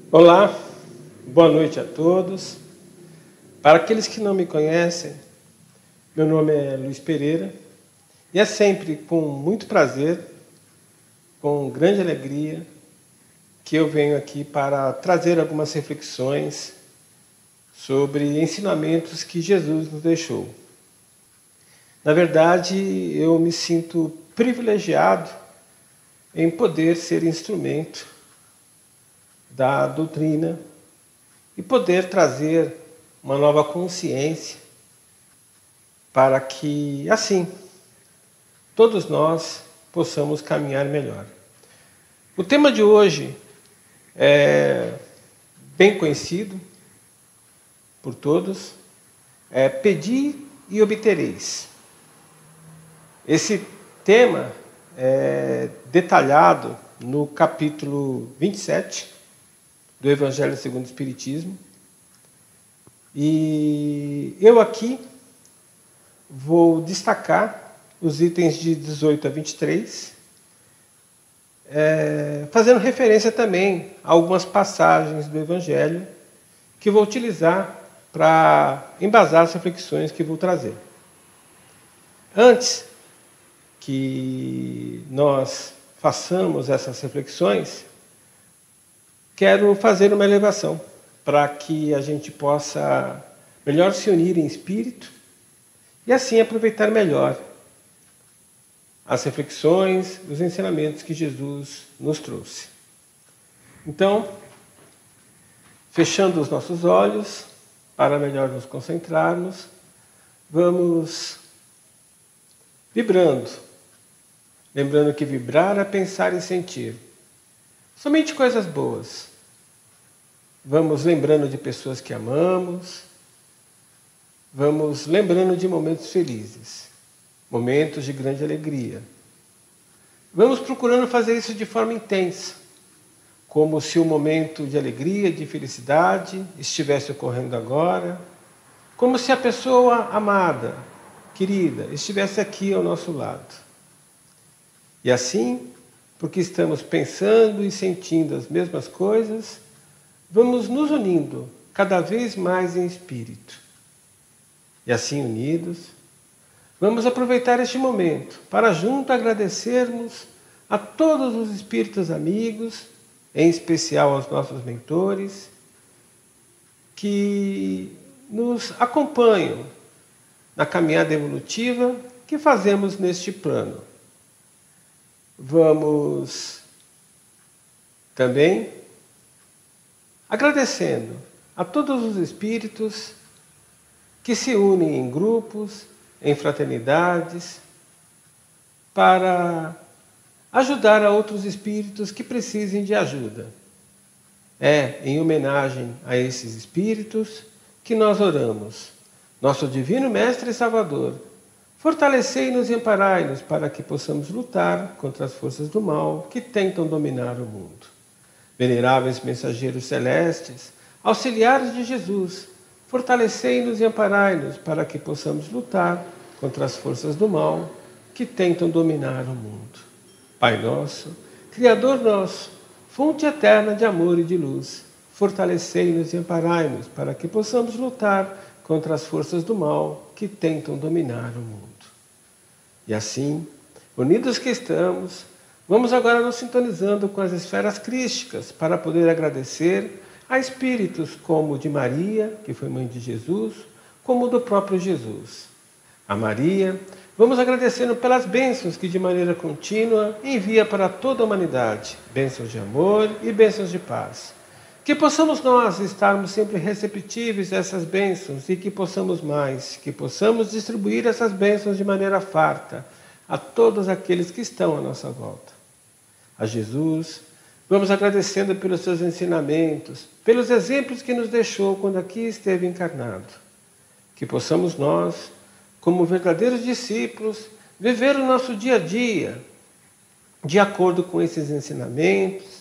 Olá, boa noite a todos. Para aqueles que não me conhecem, meu nome é Luiz Pereira e é sempre com muito prazer, com grande alegria, que eu venho aqui para trazer algumas reflexões sobre ensinamentos que Jesus nos deixou. Na verdade, eu me sinto privilegiado em poder ser instrumento da doutrina e poder trazer uma nova consciência para que, assim, todos nós possamos caminhar melhor. O tema de hoje é bem conhecido por todos, é Pedi e obtereis. Esse tema é detalhado no capítulo 27 do Evangelho segundo o Espiritismo. E eu aqui vou destacar os itens de 18 a 23, fazendo referência também a algumas passagens do Evangelho que vou utilizar para embasar as reflexões que vou trazer. Antes que nós façamos essas reflexões, quero fazer uma elevação para que a gente possa melhor se unir em espírito e assim aproveitar melhor as reflexões, os ensinamentos que Jesus nos trouxe. Então, fechando os nossos olhos, para melhor nos concentrarmos, vamos vibrando. Lembrando que vibrar é pensar e sentir. Somente coisas boas. Vamos lembrando de pessoas que amamos. Vamos lembrando de momentos felizes. Momentos de grande alegria. Vamos procurando fazer isso de forma intensa. Como se o momento de alegria, de felicidade estivesse ocorrendo agora. Como se a pessoa amada, querida, estivesse aqui ao nosso lado. E assim, porque estamos pensando e sentindo as mesmas coisas, vamos nos unindo cada vez mais em espírito. E assim unidos, vamos aproveitar este momento para junto agradecermos a todos os espíritos amigos, em especial aos nossos mentores, que nos acompanham na caminhada evolutiva que fazemos neste plano. Vamos também agradecendo a todos os espíritos que se unem em grupos, em fraternidades, para ajudar a outros espíritos que precisem de ajuda. É em homenagem a esses espíritos que nós oramos. Nosso Divino Mestre e Salvador, fortalecei-nos e amparai-nos para que possamos lutar contra as forças do mal que tentam dominar o mundo. Veneráveis mensageiros celestes, auxiliares de Jesus, fortalecei-nos e amparai-nos para que possamos lutar contra as forças do mal que tentam dominar o mundo. Pai nosso, Criador nosso, fonte eterna de amor e de luz, fortalecei-nos e amparai-nos para que possamos lutar contra as forças do mal que tentam dominar o mundo. E assim, unidos que estamos, vamos agora nos sintonizando com as esferas crísticas para poder agradecer a espíritos como o de Maria, que foi mãe de Jesus, como o do próprio Jesus. A Maria, vamos agradecendo pelas bênçãos que de maneira contínua envia para toda a humanidade, bênçãos de amor e bênçãos de paz. Que possamos nós estarmos sempre receptíveis a essas bênçãos e que possamos distribuir essas bênçãos de maneira farta a todos aqueles que estão à nossa volta. A Jesus, vamos agradecendo pelos seus ensinamentos, pelos exemplos que nos deixou quando aqui esteve encarnado. Que possamos nós, como verdadeiros discípulos, viver o nosso dia a dia de acordo com esses ensinamentos,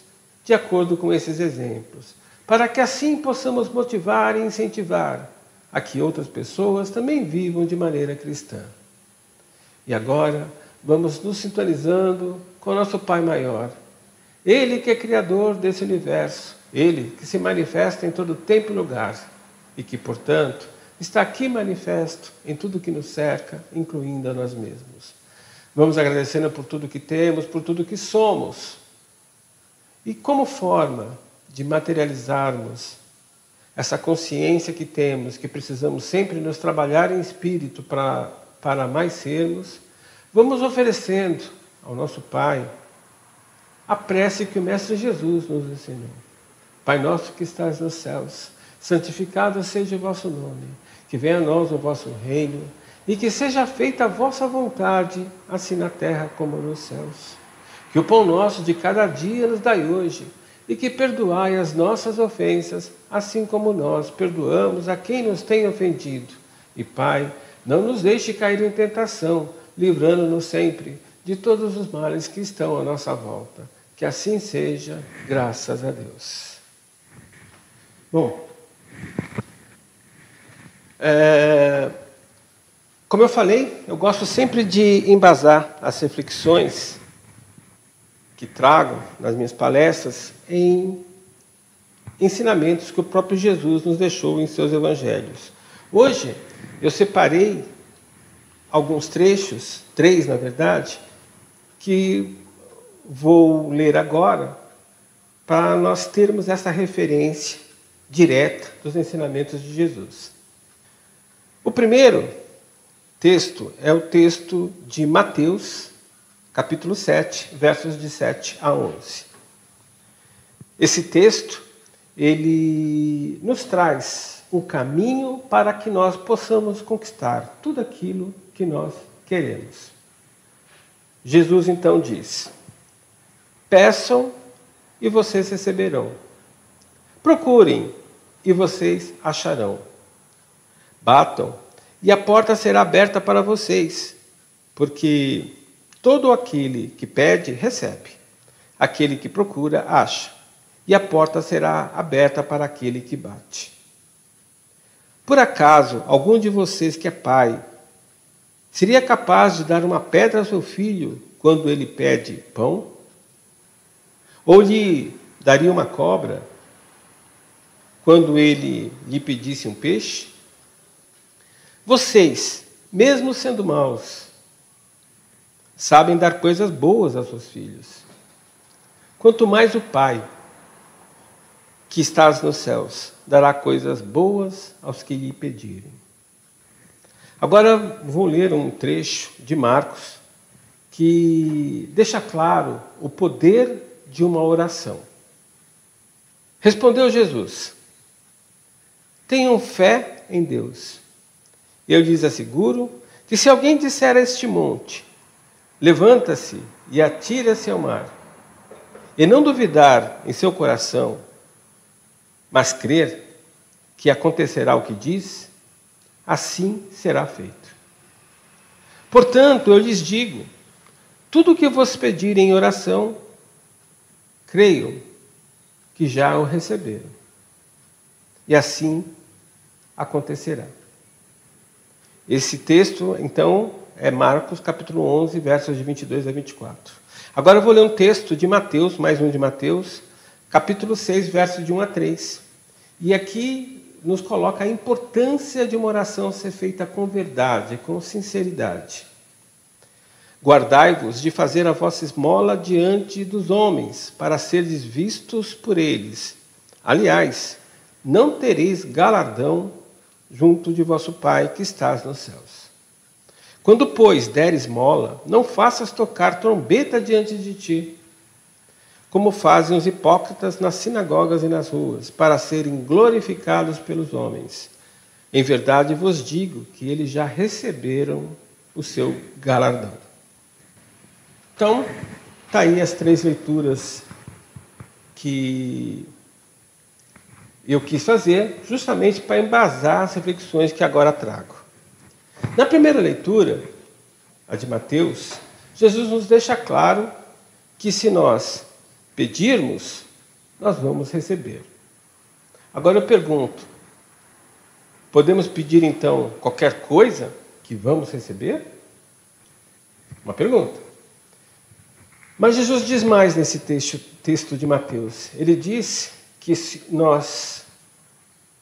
de acordo com esses exemplos, para que assim possamos motivar e incentivar a que outras pessoas também vivam de maneira cristã. E agora vamos nos sintonizando com o nosso Pai Maior, Ele que é Criador desse universo, Ele que se manifesta em todo tempo e lugar e que, portanto, está aqui manifesto em tudo que nos cerca, incluindo a nós mesmos. Vamos agradecendo por tudo que temos, por tudo que somos. E como forma de materializarmos essa consciência que temos, que precisamos sempre nos trabalhar em espírito para mais sermos, vamos oferecendo ao nosso Pai a prece que o Mestre Jesus nos ensinou. Pai nosso que estás nos céus, santificado seja o vosso nome, que venha a nós o vosso reino, e que seja feita a vossa vontade, assim na terra como nos céus. Que o pão nosso de cada dia nos dai hoje, e que perdoai as nossas ofensas, assim como nós perdoamos a quem nos tem ofendido. E Pai, não nos deixe cair em tentação, livrando-nos sempre de todos os males que estão à nossa volta. Que assim seja, graças a Deus. Bom, como eu falei, eu gosto sempre de embasar as reflexões que trago nas minhas palestras em ensinamentos que o próprio Jesus nos deixou em seus evangelhos. Hoje eu separei alguns trechos, 3 na verdade, que vou ler agora para nós termos essa referência direta dos ensinamentos de Jesus. O primeiro texto é o texto de Mateus, capítulo 7, versos de 7 a 11. Esse texto, ele nos traz um caminho para que nós possamos conquistar tudo aquilo que nós queremos. Jesus então diz: peçam e vocês receberão. Procurem e vocês acharão. Batam e a porta será aberta para vocês, porque todo aquele que pede, recebe. Aquele que procura, acha. E a porta será aberta para aquele que bate. Por acaso, algum de vocês que é pai, seria capaz de dar uma pedra ao seu filho quando ele pede pão? Ou lhe daria uma cobra quando ele lhe pedisse um peixe? Vocês, mesmo sendo maus, sabem dar coisas boas aos seus filhos. Quanto mais o Pai, que estás nos céus, dará coisas boas aos que lhe pedirem. Agora vou ler um trecho de Marcos que deixa claro o poder de uma oração. Respondeu Jesus: tenham fé em Deus. Eu lhes asseguro que se alguém disser a este monte: levanta-se e atira-se ao mar, e não duvidar em seu coração, mas crer que acontecerá o que diz, assim será feito. Portanto, eu lhes digo, tudo o que vos pedirem em oração, creiam que já o receberam. E assim acontecerá. Esse texto, então, é Marcos, capítulo 11, versos de 22 a 24. Agora eu vou ler um texto de Mateus, mais um de Mateus, capítulo 6, versos de 1 a 3. E aqui nos coloca a importância de uma oração ser feita com verdade, com sinceridade. Guardai-vos de fazer a vossa esmola diante dos homens, para seres vistos por eles. Aliás, não tereis galardão junto de vosso Pai que estás nos céus. Quando, pois, deres esmola, não faças tocar trombeta diante de ti, como fazem os hipócritas nas sinagogas e nas ruas, para serem glorificados pelos homens. Em verdade vos digo que eles já receberam o seu galardão. Então, está aí as 3 leituras que eu quis fazer, justamente para embasar as reflexões que agora trago. Na primeira leitura, a de Mateus, Jesus nos deixa claro que se nós pedirmos, nós vamos receber. Agora eu pergunto, podemos pedir então qualquer coisa que vamos receber? Uma pergunta. Mas Jesus diz mais nesse texto de Mateus. Ele diz que se nós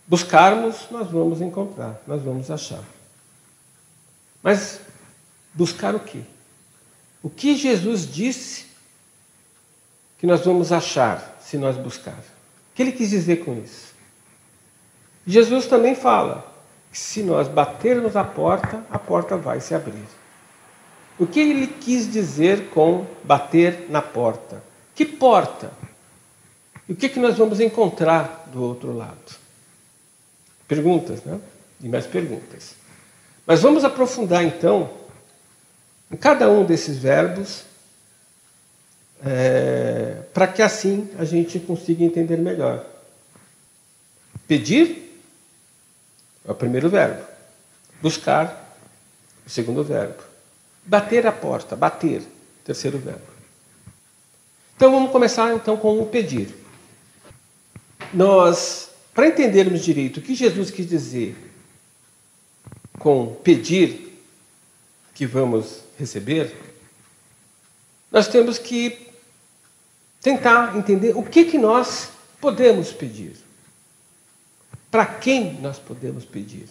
buscarmos, nós vamos encontrar, nós vamos achar. Mas buscar o quê? O que Jesus disse que nós vamos achar se nós buscarmos? O que ele quis dizer com isso? Jesus também fala que se nós batermos a porta vai se abrir. O que ele quis dizer com bater na porta? Que porta? E o que nós vamos encontrar do outro lado? Perguntas, né? E mais perguntas. Mas vamos aprofundar então em cada um desses verbos para que assim a gente consiga entender melhor. Pedir é o primeiro verbo. Buscar, o segundo verbo. Bater a porta, bater, terceiro verbo. Então vamos começar então com o pedir. Nós, para entendermos direito o que Jesus quis dizer com pedir que vamos receber, nós temos que tentar entender o que nós podemos pedir. Para quem nós podemos pedir?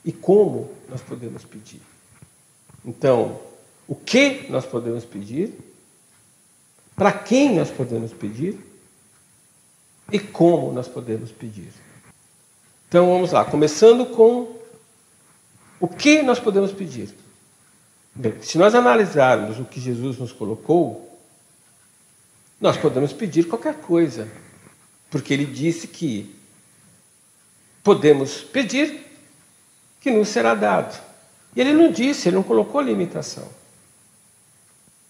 E como nós podemos pedir? Então, o que nós podemos pedir? Para quem nós podemos pedir? E como nós podemos pedir? Então, vamos lá. Começando com o que nós podemos pedir. Bem, se nós analisarmos o que Jesus nos colocou, nós podemos pedir qualquer coisa. Porque ele disse que podemos pedir que nos será dado. E ele não disse, ele não colocou limitação.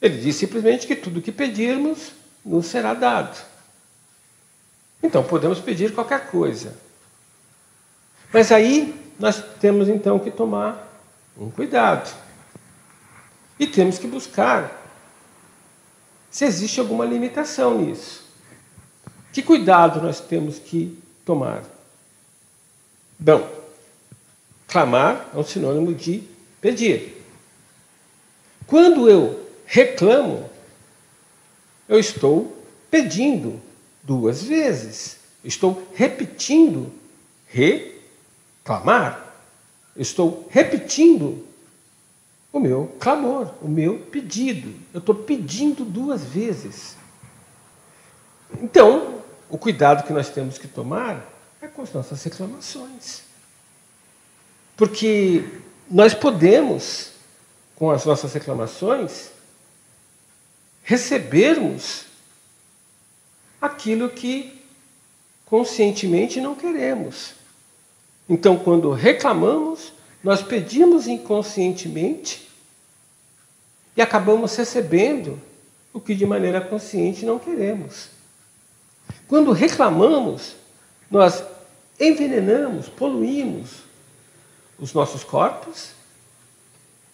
Ele disse simplesmente que tudo que pedirmos nos será dado. Então, podemos pedir qualquer coisa. Mas aí, nós temos então que tomar um cuidado. E temos que buscar se existe alguma limitação nisso. Que cuidado nós temos que tomar? Bom, clamar é um sinônimo de pedir. Quando eu reclamo, eu estou pedindo duas vezes. Estou repetindo reclamar. Estou repetindo o meu clamor, o meu pedido. Eu estou pedindo duas vezes. Então, o cuidado que nós temos que tomar é com as nossas reclamações. Porque nós podemos, com as nossas reclamações, recebermos aquilo que conscientemente não queremos. Então, quando reclamamos, nós pedimos inconscientemente e acabamos recebendo o que de maneira consciente não queremos. Quando reclamamos, nós envenenamos, poluímos os nossos corpos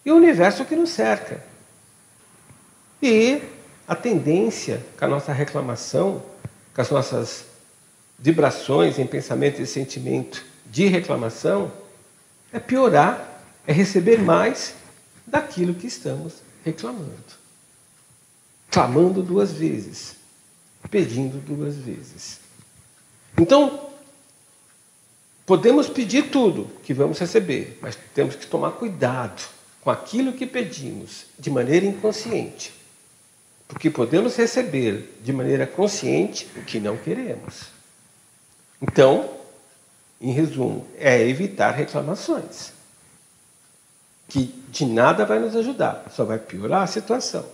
e o universo que nos cerca. E a tendência com a nossa reclamação, com as nossas vibrações em pensamento e sentimento de reclamação, é piorar, é receber mais daquilo que estamos reclamando. Clamando duas vezes, pedindo duas vezes. Então, podemos pedir tudo que vamos receber, mas temos que tomar cuidado com aquilo que pedimos de maneira inconsciente. Porque podemos receber de maneira consciente o que não queremos. Então, em resumo, é evitar reclamações. Que de nada vai nos ajudar, só vai piorar a situação.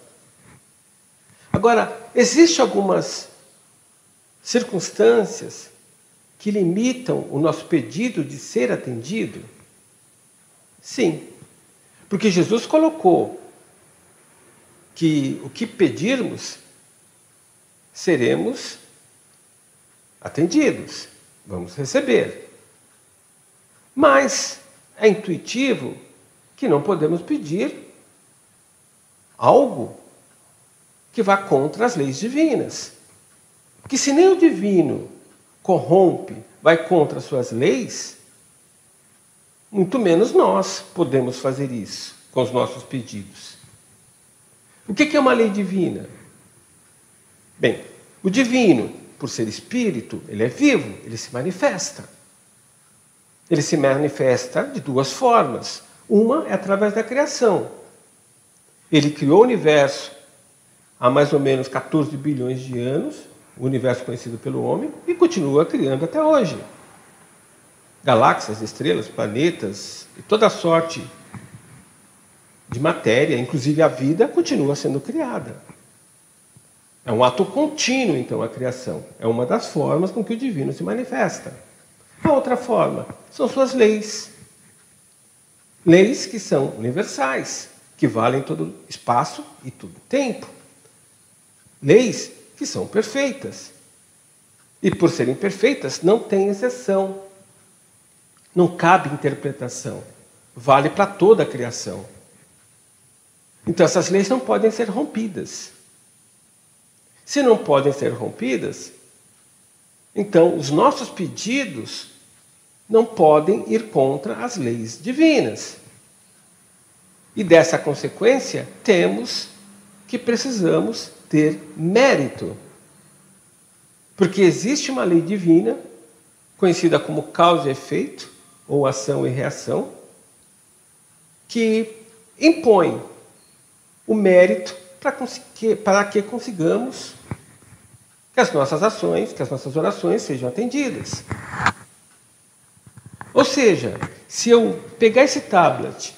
Agora, existem algumas circunstâncias que limitam o nosso pedido de ser atendido? Sim. Porque Jesus colocou que o que pedirmos, seremos atendidos, vamos receber. Mas é intuitivo que não podemos pedir algo que vá contra as leis divinas. Que se nem o divino corrompe, vai contra as suas leis, muito menos nós podemos fazer isso com os nossos pedidos. O que é uma lei divina? Bem, o divino por ser espírito, ele é vivo, ele se manifesta. Ele se manifesta de duas formas. Uma é através da criação. Ele criou o universo há mais ou menos 14 bilhões de anos, o universo conhecido pelo homem, e continua criando até hoje. Galáxias, estrelas, planetas e toda a sorte de matéria, inclusive a vida, continua sendo criada. É um ato contínuo, então, a criação. É uma das formas com que o divino se manifesta. A outra forma são suas leis. Leis que são universais, que valem todo espaço e todo tempo. Leis que são perfeitas. E por serem perfeitas, não tem exceção. Não cabe interpretação. Vale para toda a criação. Então essas leis não podem ser rompidas. Se não podem ser rompidas, então os nossos pedidos não podem ir contra as leis divinas. E dessa consequência, temos que precisamos ter mérito. Porque existe uma lei divina, conhecida como causa e efeito, ou ação e reação, que impõe o mérito para que consigamos que as nossas ações, que as nossas orações sejam atendidas. Ou seja, se eu pegar esse tablet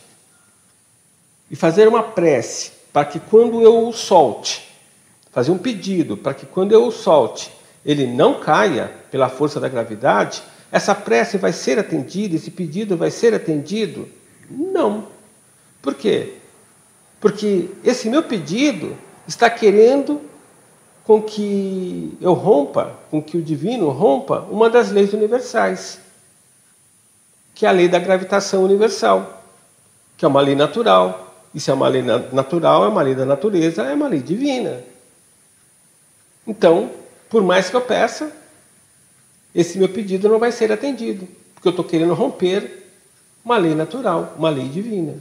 e fazer uma prece para que quando eu o solte, fazer um pedido para que quando eu o solte, ele não caia pela força da gravidade, essa prece vai ser atendida, esse pedido vai ser atendido? Não. Por quê? Porque esse meu pedido está querendo com que eu rompa, com que o divino rompa uma das leis universais, que é a lei da gravitação universal, que é uma lei natural. E se é uma lei natural, é uma lei da natureza, é uma lei divina. Então, por mais que eu peça, esse meu pedido não vai ser atendido, porque eu estou querendo romper uma lei natural, uma lei divina.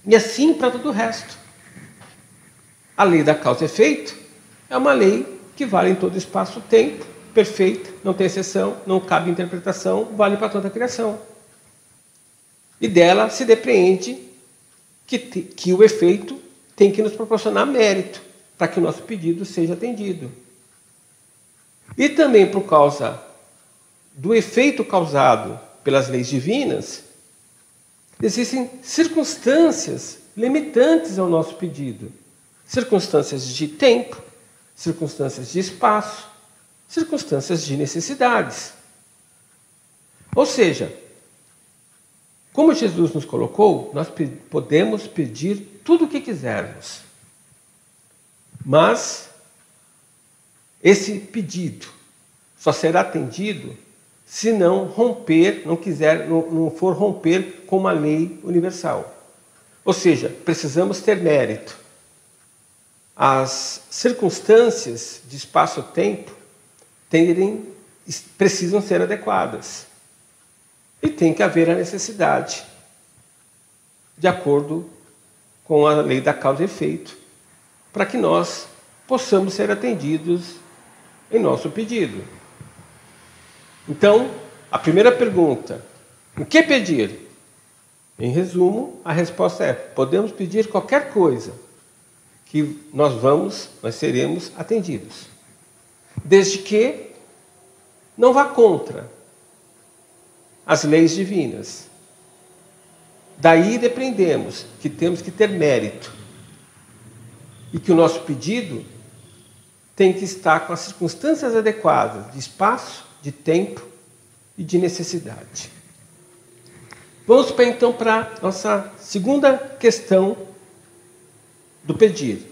E assim para todo o resto. A lei da causa e efeito é uma lei que vale em todo o espaço-tempo, perfeita, não tem exceção, não cabe interpretação, vale para toda a criação. E dela se depreende que o efeito tem que nos proporcionar mérito para que o nosso pedido seja atendido. E também por causa do efeito causado pelas leis divinas, existem circunstâncias limitantes ao nosso pedido. Circunstâncias de tempo, circunstâncias de espaço, circunstâncias de necessidades. Ou seja, como Jesus nos colocou, nós podemos pedir tudo o que quisermos. Mas esse pedido só será atendido se não romper, não for romper com uma lei universal. Ou seja, precisamos ter mérito. As circunstâncias de espaço-tempo precisam ser adequadas. E tem que haver a necessidade, de acordo com a lei da causa e efeito, para que nós possamos ser atendidos em nosso pedido. Então, a primeira pergunta, o que pedir? Em resumo, a resposta é, podemos pedir qualquer coisa, que nós seremos atendidos. Desde que não vá contra as leis divinas. Daí dependemos que temos que ter mérito e que o nosso pedido tem que estar com as circunstâncias adequadas de espaço, de tempo e de necessidade. Vamos então para a nossa segunda questão do pedir.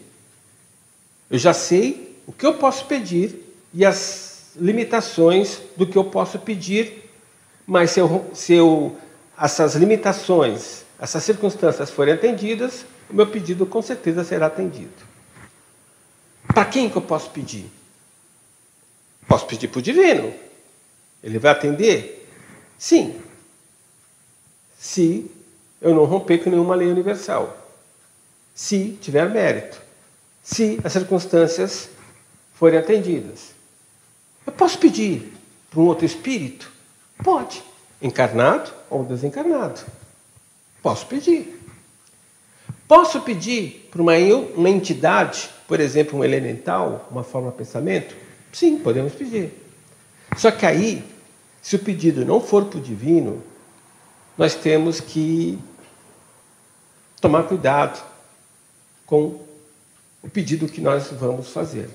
Eu já sei o que eu posso pedir e as limitações do que eu posso pedir, mas se essas limitações, essas circunstâncias forem atendidas, o meu pedido com certeza será atendido. Para quem que eu posso pedir? Posso pedir para o divino. Ele vai atender? Sim. Se eu não romper com nenhuma lei universal. Se tiver mérito. Se as circunstâncias forem atendidas. Eu posso pedir para um outro espírito? Pode. Encarnado ou desencarnado. Posso pedir. Posso pedir para uma entidade, por exemplo, um elemental, uma forma de pensamento? Sim, podemos pedir. Só que aí, se o pedido não for para o divino, nós temos que tomar cuidado com o pedido que nós vamos fazer.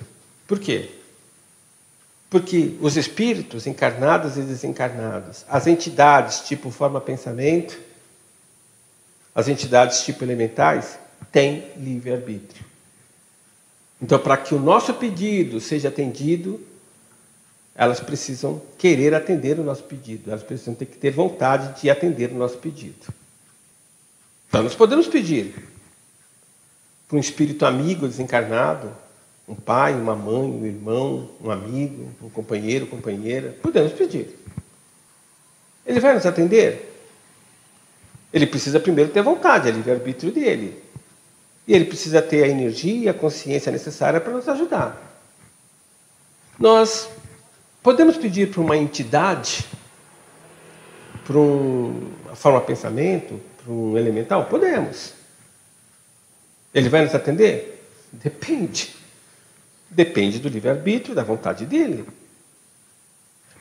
Por quê? Porque os espíritos encarnados e desencarnados, as entidades tipo forma pensamento, as entidades tipo elementais, têm livre-arbítrio. Então, para que o nosso pedido seja atendido, elas precisam querer atender o nosso pedido. Elas precisam ter que ter vontade de atender o nosso pedido. Então, nós podemos pedir para um espírito amigo desencarnado, um pai, uma mãe, um irmão, um amigo, um companheiro, companheira. Podemos pedir. Ele vai nos atender? Ele precisa primeiro ter vontade, é livre-arbítrio dele. E ele precisa ter a energia e a consciência necessária para nos ajudar. Nós podemos pedir para uma entidade, para uma forma de pensamento, para um elemental? Podemos. Ele vai nos atender? Depende. Depende do livre-arbítrio, da vontade dele.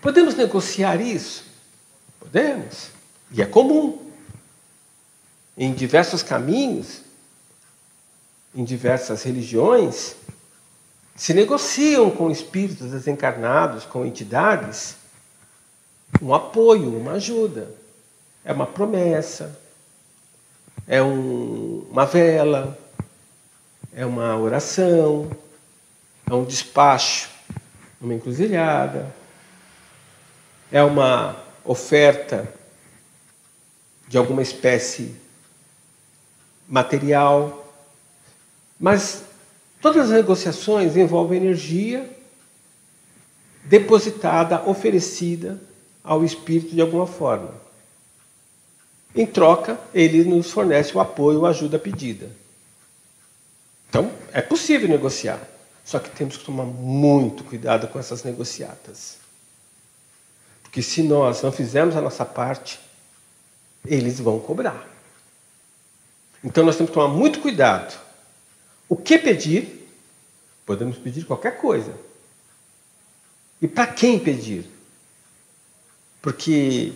Podemos negociar isso? Podemos. E é comum. Em diversos caminhos, em diversas religiões, se negociam com espíritos desencarnados, com entidades, um apoio, uma ajuda. É uma promessa, é uma vela, é uma oração, é um despacho, uma encruzilhada, é uma oferta de alguma espécie material. Mas todas as negociações envolvem energia depositada, oferecida ao espírito de alguma forma. Em troca, ele nos fornece o apoio, a ajuda pedida. Então, é possível negociar. Só que temos que tomar muito cuidado com essas negociatas. Porque se nós não fizermos a nossa parte, eles vão cobrar. Então nós temos que tomar muito cuidado. O que pedir? Podemos pedir qualquer coisa. E para quem pedir? Porque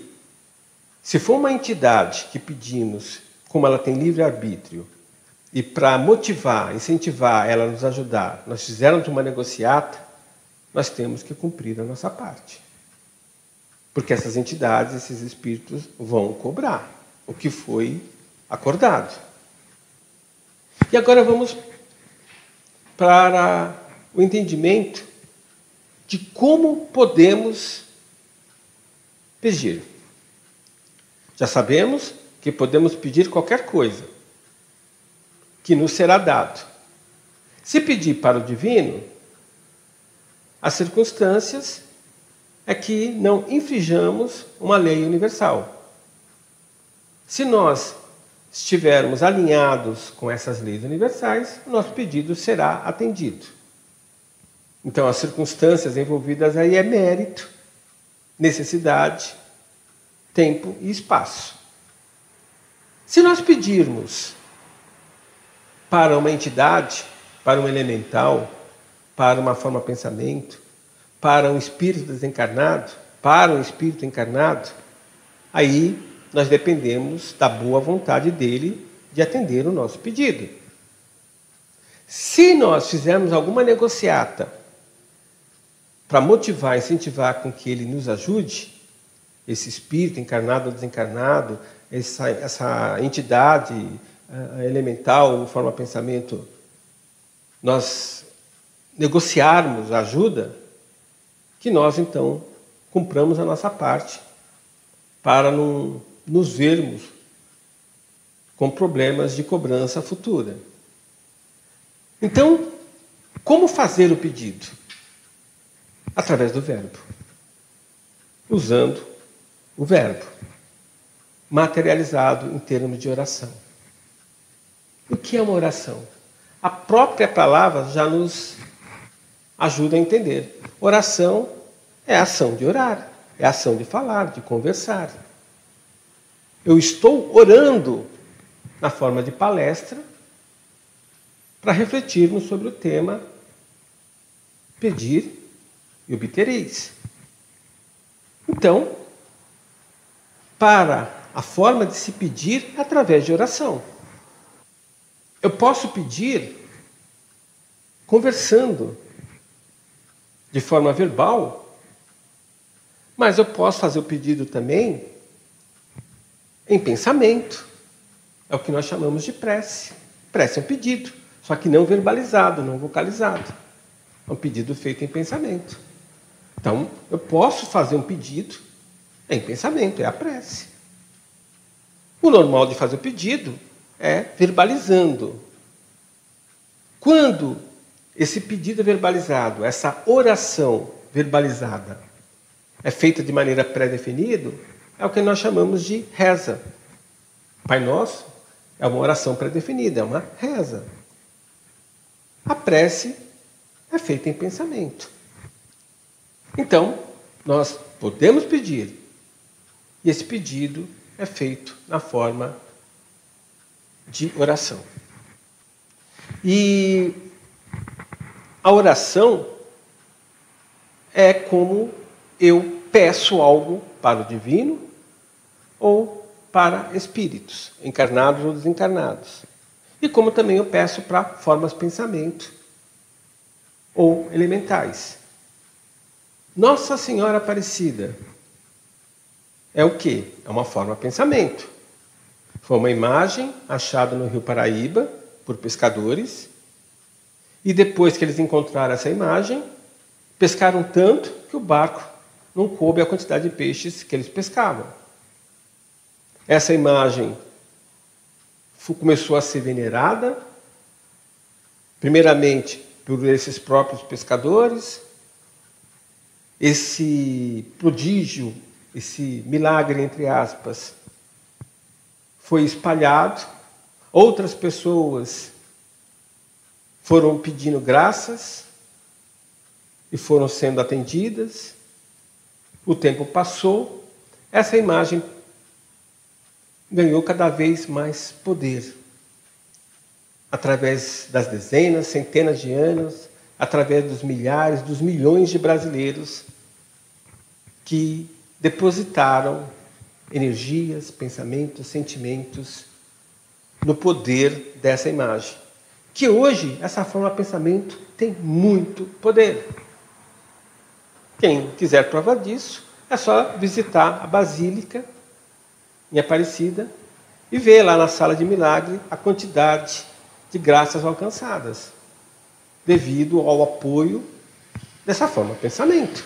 se for uma entidade que pedimos, como ela tem livre-arbítrio, e para motivar, incentivar ela a nos ajudar, nós fizermos uma negociata, nós temos que cumprir a nossa parte. Porque essas entidades, esses espíritos, vão cobrar o que foi acordado. E agora vamos para o entendimento de como podemos pedir. Já sabemos que podemos pedir qualquer coisa, que nos será dado. Se pedir para o divino, as circunstâncias é que não infringamos uma lei universal. Se nós estivermos alinhados com essas leis universais, nosso pedido será atendido. Então, as circunstâncias envolvidas aí é mérito, necessidade, tempo e espaço. Se nós pedirmos para uma entidade, para um elemental, para uma forma de pensamento, para um espírito desencarnado, para um espírito encarnado, aí nós dependemos da boa vontade dele de atender o nosso pedido. Se nós fizermos alguma negociata para motivar, incentivar com que ele nos ajude, esse espírito encarnado ou desencarnado, essa entidade elemental, forma de pensamento, nós negociarmos a ajuda, que nós então cumpramos a nossa parte para não nos vermos com problemas de cobrança futura. Então, como fazer o pedido? Através do verbo. Usando o verbo, materializado em termos de oração. O que é uma oração? A própria palavra já nos ajuda a entender. Oração É a ação de orar, é a ação de falar, de conversar. Eu estou orando na forma de palestra para refletirmos sobre o tema pedir e obtereis. Então, para a forma de se pedir através de oração. Eu posso pedir conversando de forma verbal, mas eu posso fazer o pedido também em pensamento. É o que nós chamamos de prece. Prece é um pedido, só que não verbalizado, não vocalizado. É um pedido feito em pensamento. Então, eu posso fazer um pedido em pensamento, é a prece. O normal de fazer o pedido é verbalizando. Quando esse pedido é verbalizado, essa oração verbalizada é feita de maneira pré-definida, é o que nós chamamos de reza. Pai Nosso é uma oração pré-definida, é uma reza. A prece é feita em pensamento. Então, nós podemos pedir, e esse pedido é feito na forma de oração. E a oração é como eu peço algo para o divino ou para espíritos, encarnados ou desencarnados. E como também eu peço para formas de pensamento ou elementais. Nossa Senhora Aparecida é o quê? É uma forma de pensamento. Foi uma imagem achada no Rio Paraíba por pescadores. E depois que eles encontraram essa imagem, pescaram tanto que o barco não coube a quantidade de peixes que eles pescavam. Essa imagem começou a ser venerada, primeiramente por esses próprios pescadores. Esse prodígio, esse milagre, entre aspas, foi espalhado. Outras pessoas foram pedindo graças e foram sendo atendidas. O tempo passou, essa imagem ganhou cada vez mais poder. Através das dezenas, centenas de anos, através dos milhares, dos milhões de brasileiros que depositaram energias, pensamentos, sentimentos no poder dessa imagem. Que hoje, essa forma de pensamento tem muito poder. Quem quiser prova disso, é só visitar a Basílica em Aparecida e ver lá na Sala de Milagre a quantidade de graças alcançadas, devido ao apoio dessa forma de pensamento.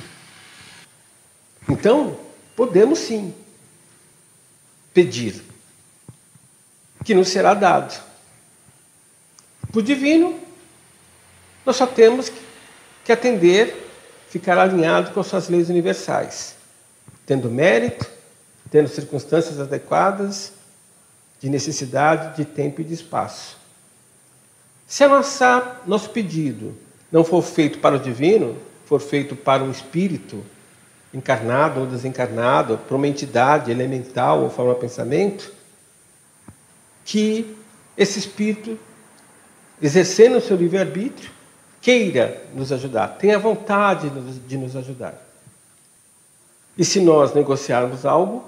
Então, podemos sim pedir, que nos será dado. Para o divino, nós só temos que atender, ficar alinhado com as suas leis universais, tendo mérito, tendo circunstâncias adequadas, de necessidade, de tempo e de espaço. Se nosso pedido não for feito para o divino, for feito para um espírito encarnado ou desencarnado, para uma entidade elemental ou forma de pensamento, que esse espírito, exercendo o seu livre-arbítrio, queira nos ajudar, tenha vontade de nos ajudar. E se nós negociarmos algo,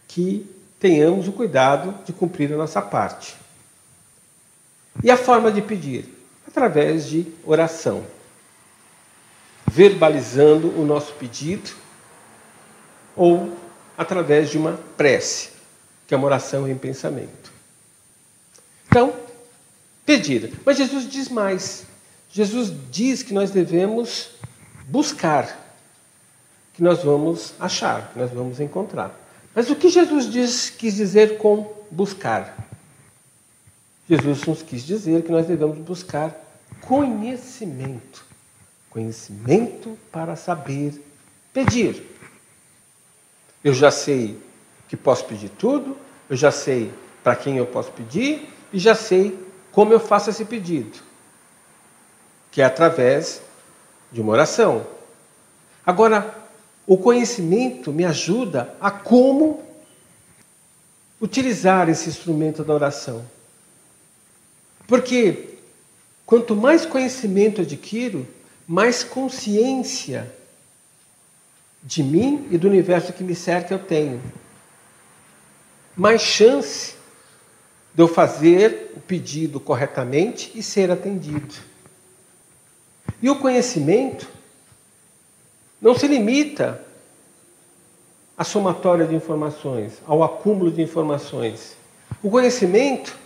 que tenhamos o cuidado de cumprir a nossa parte. E a forma de pedir? Através de oração. Verbalizando o nosso pedido ou através de uma prece, que é uma oração em pensamento. Então, pedir. Mas Jesus diz mais. Jesus diz que nós devemos buscar, que nós vamos achar, que nós vamos encontrar. Mas o que Jesus quis dizer com buscar? Jesus nos quis dizer que nós devemos buscar conhecimento. Conhecimento para saber pedir. Eu já sei que posso pedir tudo, eu já sei para quem eu posso pedir e já sei como eu faço esse pedido, que é através de uma oração. Agora, o conhecimento me ajuda a como utilizar esse instrumento da oração. Porque quanto mais conhecimento adquiro, mais consciência de mim e do universo que me cerca eu tenho. Mais chance de eu fazer o pedido corretamente e ser atendido. E o conhecimento não se limita à somatória de informações, ao acúmulo de informações. O conhecimento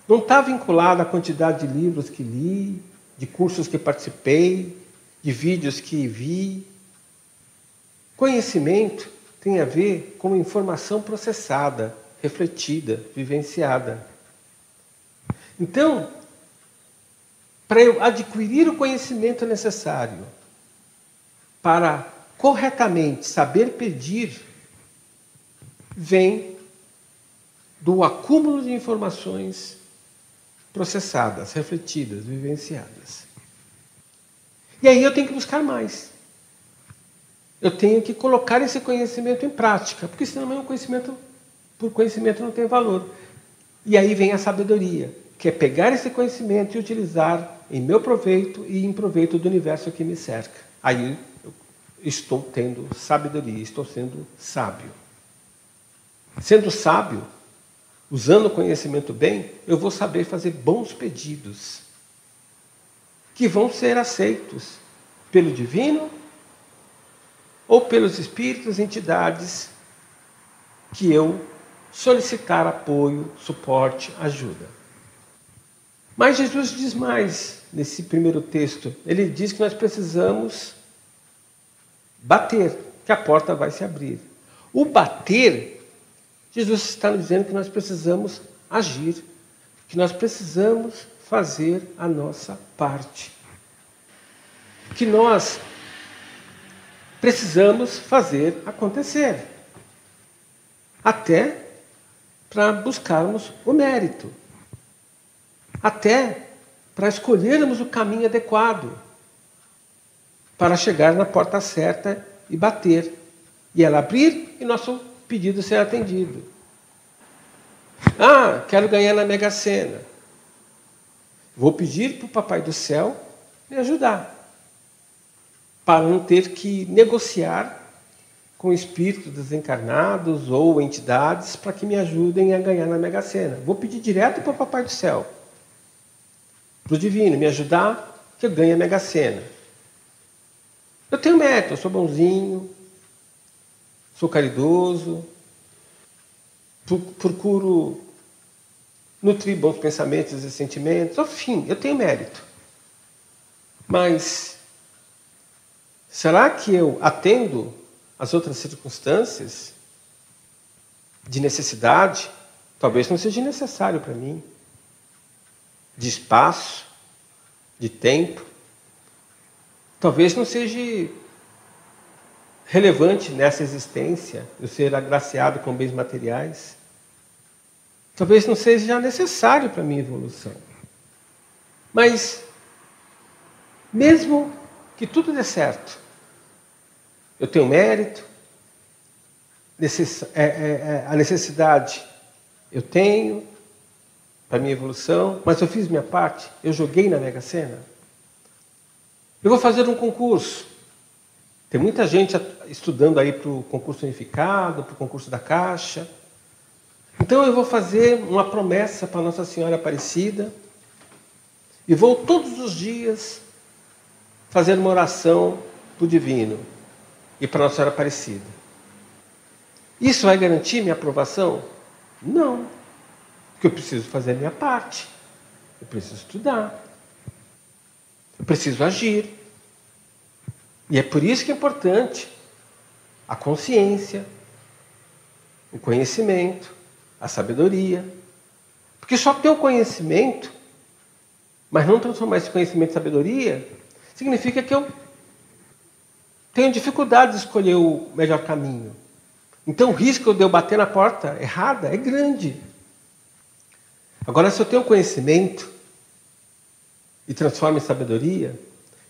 não está vinculado à quantidade de livros que li, de cursos que participei, de vídeos que vi. Conhecimento tem a ver com informação processada, refletida, vivenciada. Então, para eu adquirir o conhecimento necessário para corretamente saber pedir, vem do acúmulo de informações processadas, refletidas, vivenciadas. E aí eu tenho que buscar mais. Eu tenho que colocar esse conhecimento em prática, porque senão o conhecimento, por conhecimento, não tem valor. E aí vem a sabedoria, que é pegar esse conhecimento e utilizar em meu proveito e em proveito do universo que me cerca. Aí eu estou tendo sabedoria, estou sendo sábio. Sendo sábio, usando o conhecimento bem, eu vou saber fazer bons pedidos, que vão ser aceitos pelo divino ou pelos espíritos, entidades que eu solicitar apoio, suporte, ajuda. Mas Jesus diz mais nesse primeiro texto. Ele diz que nós precisamos bater, que a porta vai se abrir. O bater, Jesus está nos dizendo que nós precisamos agir, que nós precisamos fazer a nossa parte. Que nós precisamos fazer acontecer. Até para buscarmos o mérito. Até para escolhermos o caminho adequado para chegar na porta certa e bater. E ela abrir e nosso pedido ser atendido. Ah, quero ganhar na Mega Sena. Vou pedir para o Papai do Céu me ajudar. Para não ter que negociar com espíritos desencarnados ou entidades para que me ajudem a ganhar na Mega Sena. Vou pedir direto para o Papai do Céu, para o Divino, me ajudar que eu ganhe a Mega Sena. Eu tenho mérito, eu sou bonzinho, sou caridoso, procuro nutrir bons pensamentos e sentimentos, enfim, eu tenho mérito. Mas será que eu atendo as outras circunstâncias de necessidade? Talvez não seja necessário para mim. De espaço, de tempo. Talvez não seja relevante nessa existência eu ser agraciado com bens materiais. Talvez não seja necessário para a minha evolução. Mas, mesmo que tudo dê certo, eu tenho mérito, a necessidade eu tenho para a minha evolução, mas eu fiz minha parte, eu joguei na Mega Sena. Eu vou fazer um concurso. Tem muita gente estudando aí para o concurso unificado, para o concurso da Caixa. Então eu vou fazer uma promessa para Nossa Senhora Aparecida e vou todos os dias fazer uma oração para o Divino e para Nossa Senhora Aparecida. Isso vai garantir minha aprovação? Não. Porque eu preciso fazer a minha parte. Eu preciso estudar. Eu preciso agir. E é por isso que é importante a consciência, o conhecimento, a sabedoria. Porque só ter o conhecimento, mas não transformar esse conhecimento em sabedoria, significa que eu tenho dificuldade de escolher o melhor caminho. Então o risco de eu bater na porta errada é grande. Agora, se eu tenho conhecimento e transformo em sabedoria,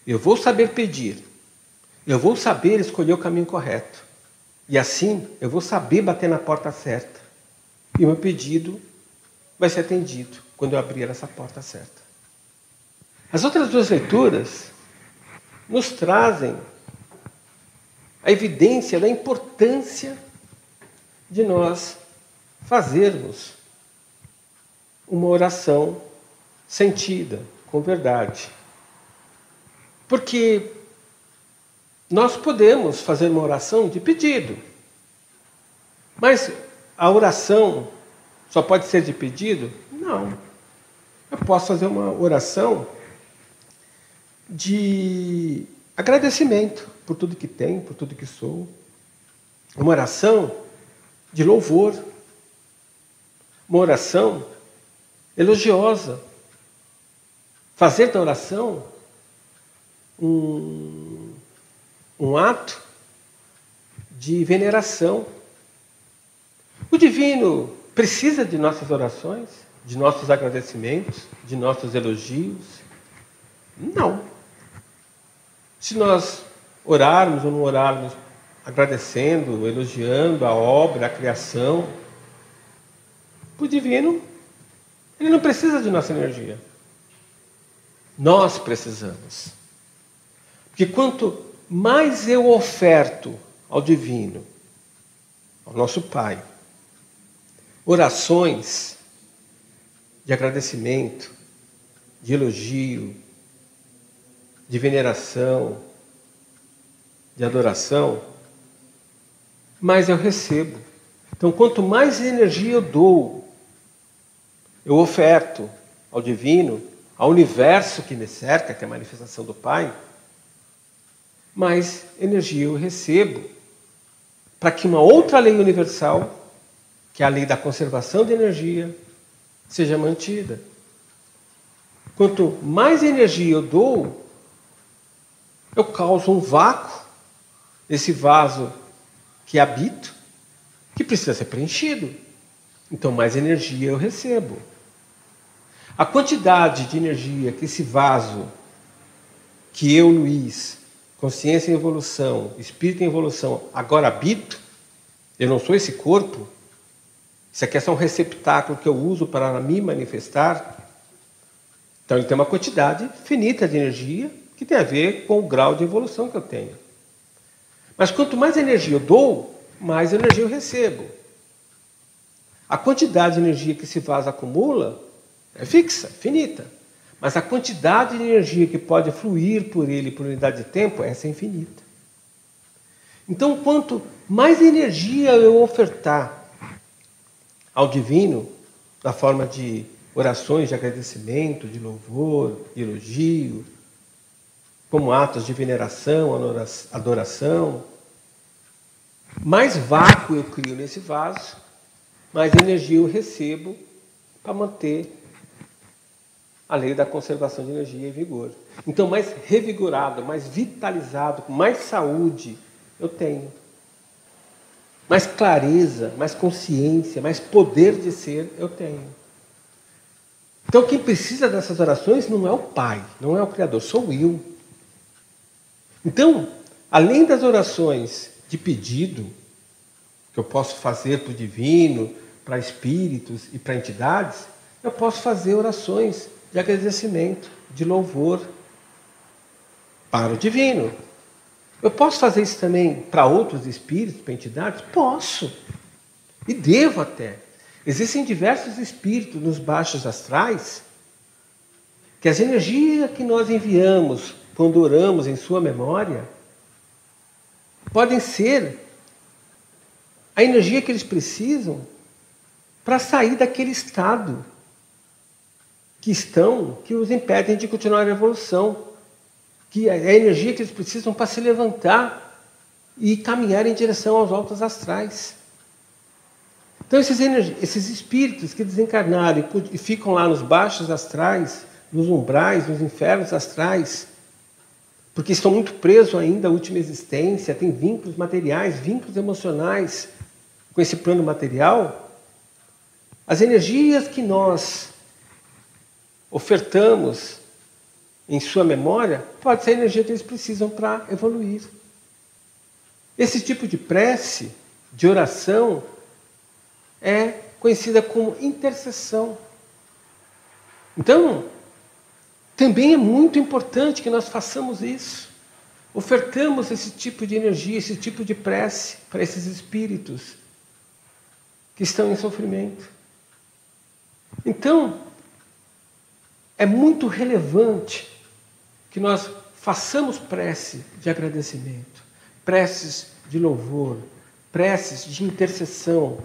eu vou saber pedir. eu vou saber escolher o caminho correto. E assim, eu vou saber bater na porta certa. E o meu pedido vai ser atendido quando eu abrir essa porta certa. As outras duas leituras nos trazem a evidência da importância de nós fazermos uma oração sentida, com verdade. Porque nós podemos fazer uma oração de pedido, mas a oração só pode ser de pedido? Não. Eu posso fazer uma oração de agradecimento por tudo que tenho, por tudo que sou. Uma oração de louvor. Uma oração elogiosa. Fazer da oração um ato de veneração. O divino precisa de nossas orações, de nossos agradecimentos, de nossos elogios? Não. Se nós orarmos ou não orarmos agradecendo, elogiando a obra, a criação, o divino, ele não precisa de nossa energia. Nós precisamos. Porque quanto mais eu oferto ao divino, ao nosso Pai, orações de agradecimento, de elogio, de veneração, de adoração, mais eu recebo. Então, quanto mais energia eu dou, eu oferto ao divino, ao universo que me cerca, que é a manifestação do Pai, mais energia eu recebo para que uma outra lei universal, que é a lei da conservação de energia, seja mantida. Quanto mais energia eu dou, eu causo um vácuo nesse vaso que habito, que precisa ser preenchido. Então, mais energia eu recebo. A quantidade de energia que esse vaso, que eu, Luiz, consciência em evolução, espírito em evolução, agora habito, eu não sou esse corpo, isso aqui é só um receptáculo que eu uso para me manifestar. Então ele tem uma quantidade finita de energia que tem a ver com o grau de evolução que eu tenho. Mas quanto mais energia eu dou, mais energia eu recebo. A quantidade de energia que esse vaso acumula é fixa, finita. Mas a quantidade de energia que pode fluir por ele por unidade de tempo, essa é infinita. Então, quanto mais energia eu ofertar ao divino, na forma de orações de agradecimento, de louvor, de elogio, como atos de veneração, adoração, mais vácuo eu crio nesse vaso, mais energia eu recebo para manter a lei da conservação de energia em vigor. Então, mais revigorado, mais vitalizado, com mais saúde eu tenho. Mais clareza, mais consciência, mais poder de ser eu tenho. Então, quem precisa dessas orações não é o Pai, não é o Criador, sou eu. Então, além das orações de pedido, que eu posso fazer para o divino, para espíritos e para entidades, eu posso fazer orações de agradecimento, de louvor para o divino. Eu posso fazer isso também para outros espíritos, para entidades? Posso. E devo até. Existem diversos espíritos nos baixos astrais que as energias que nós enviamos quando oramos em sua memória podem ser a energia que eles precisam para sair daquele estado que os impedem de continuar a evolução, que é a energia que eles precisam para se levantar e caminhar em direção aos altos astrais. Então esses espíritos que desencarnaram e ficam lá nos baixos astrais, nos umbrais, nos infernos astrais, porque estão muito presos ainda à última existência, têm vínculos materiais, vínculos emocionais com esse plano material, as energias que nós ofertamos em sua memória pode ser a energia que eles precisam para evoluir. Esse tipo de prece, de oração, é conhecida como intercessão. Então, também é muito importante que nós façamos isso. Ofertamos esse tipo de energia, esse tipo de prece para esses espíritos que estão em sofrimento. Então, é muito relevante que nós façamos prece de agradecimento, preces de louvor, preces de intercessão.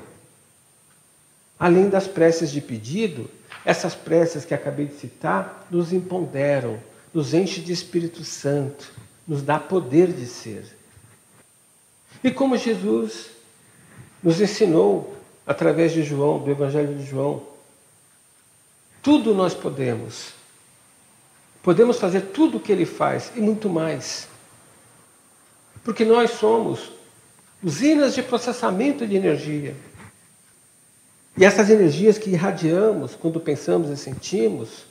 Além das preces de pedido, essas preces que acabei de citar nos empoderam, nos enche de Espírito Santo, nos dá poder de ser. E como Jesus nos ensinou através de João, do Evangelho de João, tudo nós podemos. Podemos fazer tudo o que ele faz e muito mais. Porque nós somos usinas de processamento de energia. E essas energias que irradiamos quando pensamos e sentimos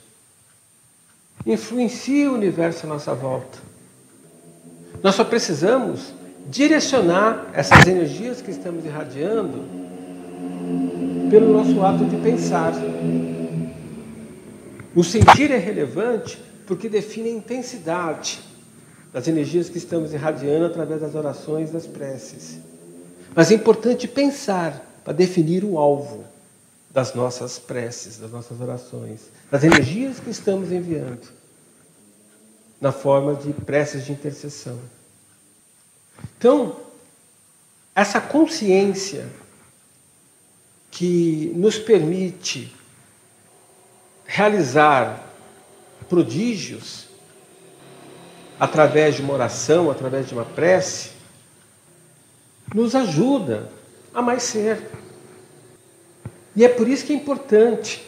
influenciam o universo à nossa volta. Nós só precisamos direcionar essas energias que estamos irradiando pelo nosso ato de pensar. O sentir é relevante porque define a intensidade das energias que estamos irradiando através das orações e das preces. Mas é importante pensar para definir o alvo das nossas preces, das nossas orações, das energias que estamos enviando, na forma de preces de intercessão. Então, essa consciência que nos permite realizar prodígios através de uma oração, através de uma prece, nos ajuda a mais ser. E é por isso que é importante,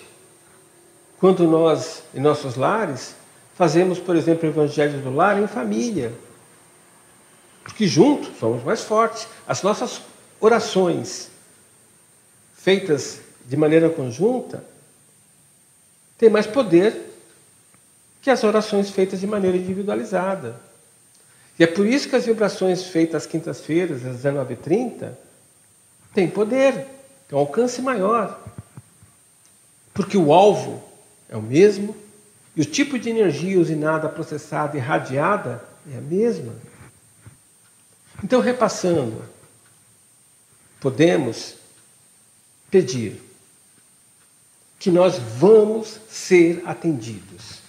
quando nós, em nossos lares, fazemos, por exemplo, o Evangelho do Lar em família. Porque juntos somos mais fortes. As nossas orações, feitas de maneira conjunta, têm mais poder que as orações feitas de maneira individualizada. E é por isso que as vibrações feitas às quintas-feiras, às 19h30, têm poder, têm um alcance maior. Porque o alvo é o mesmo e o tipo de energia usinada, processada e irradiada é a mesma. Então, repassando, podemos pedir que nós vamos ser atendidos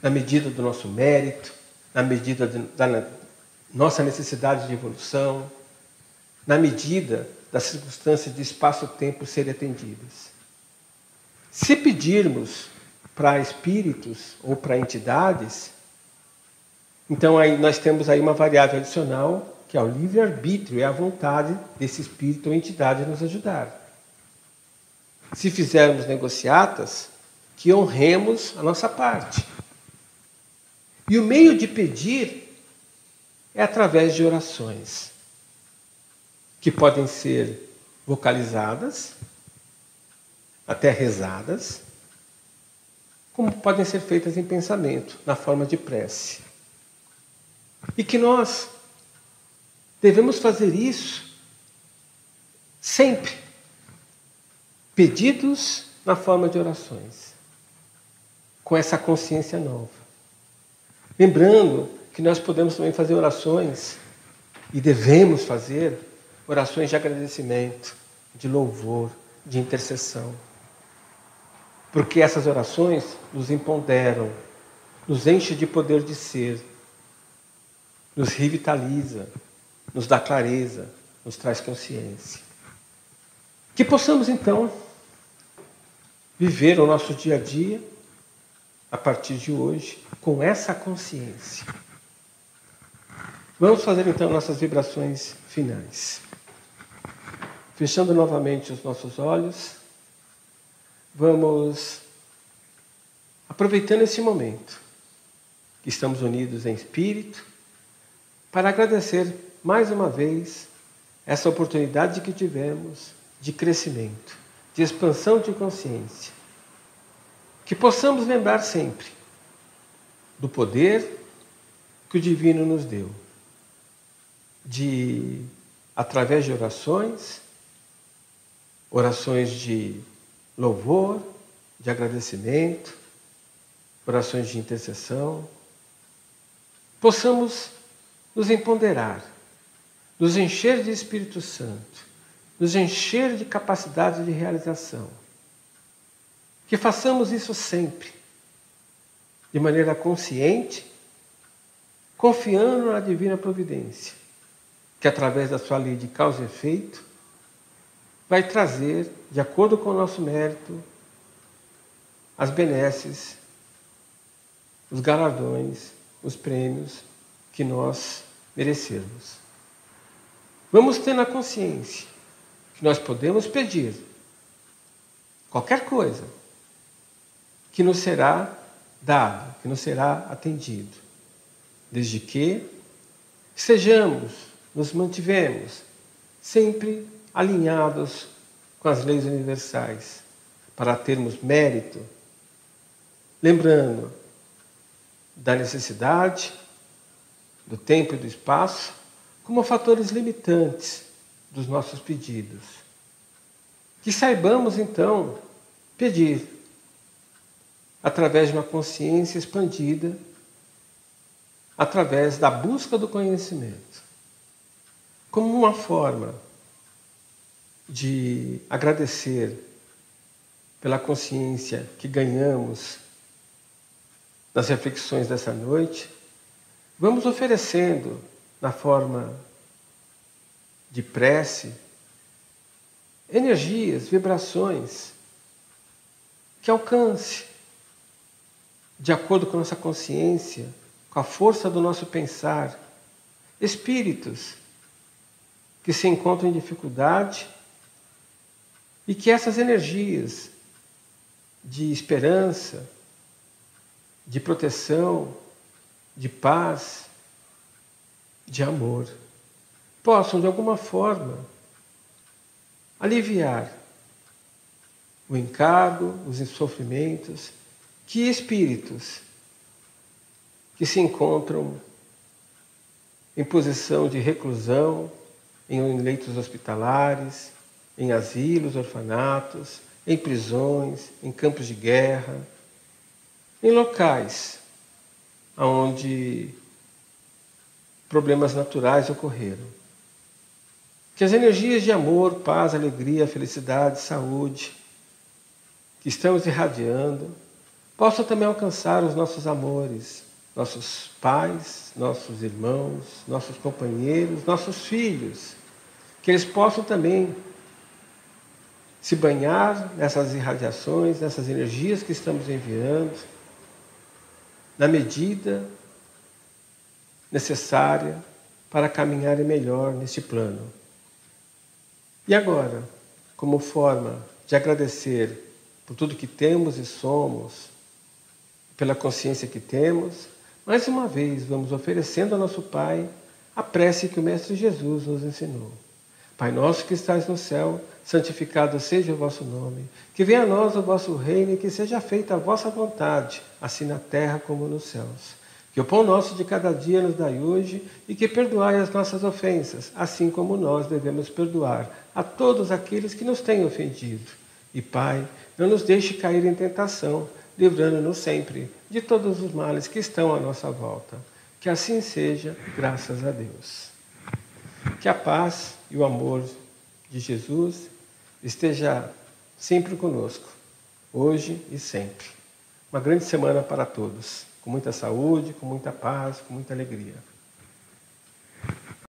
na medida do nosso mérito, na medida da nossa necessidade de evolução, na medida das circunstâncias de espaço-tempo serem atendidas. Se pedirmos para espíritos ou para entidades, então aí nós temos aí uma variável adicional, que é o livre-arbítrio, é a vontade desse espírito ou entidade nos ajudar. Se fizermos negociatas, que honremos a nossa parte. E o meio de pedir é através de orações, que podem ser vocalizadas, até rezadas, como podem ser feitas em pensamento, na forma de prece. E que nós devemos fazer isso sempre. Pedidos na forma de orações, com essa consciência nova. Lembrando que nós podemos também fazer orações, e devemos fazer orações de agradecimento, de louvor, de intercessão. Porque essas orações nos empoderam, nos enche de poder de ser, nos revitaliza, nos dá clareza, nos traz consciência. Que possamos, então, viver o nosso dia a dia, a partir de hoje, com essa consciência. Vamos fazer, então, nossas vibrações finais. Fechando novamente os nossos olhos, vamos, aproveitando esse momento, que estamos unidos em espírito, para agradecer mais uma vez essa oportunidade que tivemos de crescimento, de expansão de consciência. Que possamos lembrar sempre do poder que o Divino nos deu, através de orações de louvor, de agradecimento, orações de intercessão, possamos nos empoderar, nos encher de Espírito Santo, nos encher de capacidade de realização. Que façamos isso sempre, de maneira consciente, confiando na divina providência, que através da sua lei de causa e efeito, vai trazer, de acordo com o nosso mérito, as benesses, os galardões, os prêmios que nós merecermos. Vamos ter na consciência que nós podemos pedir qualquer coisa que nos será dado, que nos será atendido, desde que nos mantivemos sempre alinhados com as leis universais, para termos mérito, lembrando da necessidade, do tempo e do espaço, como fatores limitantes dos nossos pedidos. Que saibamos, então, pedir através de uma consciência expandida, através da busca do conhecimento, como uma forma de agradecer pela consciência que ganhamos nas reflexões dessa noite. Vamos oferecendo, na forma de prece, energias, vibrações que alcance, de acordo com a nossa consciência, com a força do nosso pensar, espíritos que se encontram em dificuldade e que essas energias de esperança, de proteção, de paz, de amor, possam, de alguma forma, aliviar o encargo, os sofrimentos que espíritos que se encontram em posição de reclusão, em leitos hospitalares, em asilos, orfanatos, em prisões, em campos de guerra, em locais onde problemas naturais ocorreram. Que as energias de amor, paz, alegria, felicidade, saúde, que estamos irradiando, possam também alcançar os nossos amores, nossos pais, nossos irmãos, nossos companheiros, nossos filhos. Que eles possam também se banhar nessas irradiações, nessas energias que estamos enviando, na medida necessária para caminharem melhor neste plano. E agora, como forma de agradecer por tudo que temos e somos, pela consciência que temos, mais uma vez vamos oferecendo ao nosso Pai a prece que o Mestre Jesus nos ensinou. Pai nosso que estais no céu, santificado seja o vosso nome. Que venha a nós o vosso reino e que seja feita a vossa vontade, assim na terra como nos céus. Que o pão nosso de cada dia nos dai hoje e que perdoai as nossas ofensas, assim como nós devemos perdoar a todos aqueles que nos têm ofendido. E Pai, não nos deixe cair em tentação, livrando-nos sempre de todos os males que estão à nossa volta. Que assim seja, graças a Deus. Que a paz e o amor de Jesus esteja sempre conosco, hoje e sempre. Uma grande semana para todos, com muita saúde, com muita paz, com muita alegria.